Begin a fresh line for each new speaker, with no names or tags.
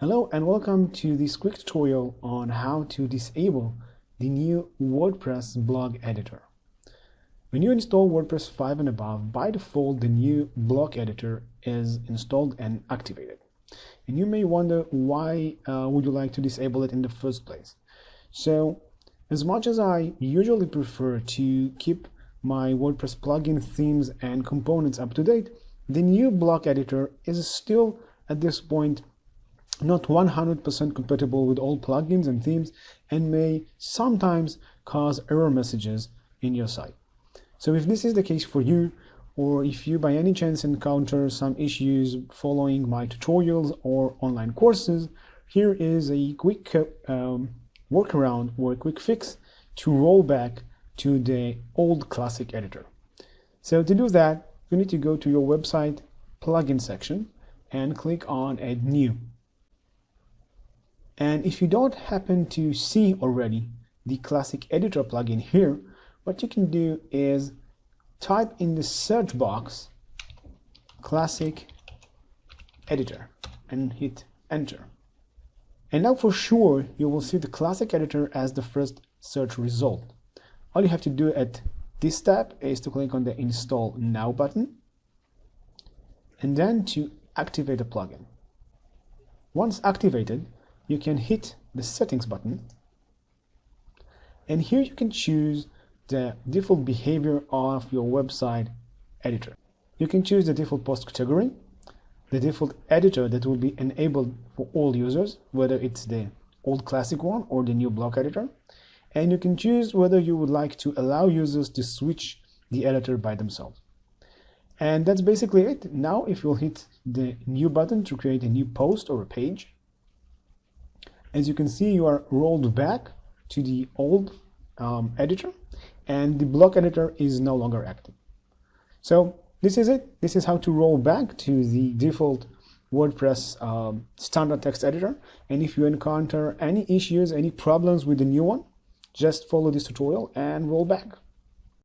Hello and welcome to this quick tutorial on how to disable the new WordPress Block Editor. When you install WordPress 5 and above, by default the new Block Editor is installed and activated. And you may wonder why would you like to disable it in the first place. So as much as I usually prefer to keep my WordPress plugin themes and components up to date, the new Block Editor is still at this point not 100% compatible with all plugins and themes and may sometimes cause error messages in your site. So if this is the case for you, or if you by any chance encounter some issues following my tutorials or online courses, here is a quick workaround or a quick fix to roll back to the old classic editor. So to do that, you need to go to your website plugin section and click on Add New. And if you don't happen to see already the classic editor plugin here, what you can do is type in the search box classic editor and hit enter. And now for sure you will see the classic editor as the first search result. All you have to do at this step is to click on the install now button and then to activate the plugin. Once activated, you can hit the settings button, and here you can choose the default behavior of your website editor. You can choose the default post category, the default editor that will be enabled for all users, whether it's the old classic one or the new block editor, and you can choose whether you would like to allow users to switch the editor by themselves. And that's basically it. Now if you'll hit the new button to create a new post or a page, as you can see, you are rolled back to the old editor, and the block editor is no longer active. So this is it. This is how to roll back to the default WordPress standard text editor. And if you encounter any issues, any problems with the new one, just follow this tutorial and roll back.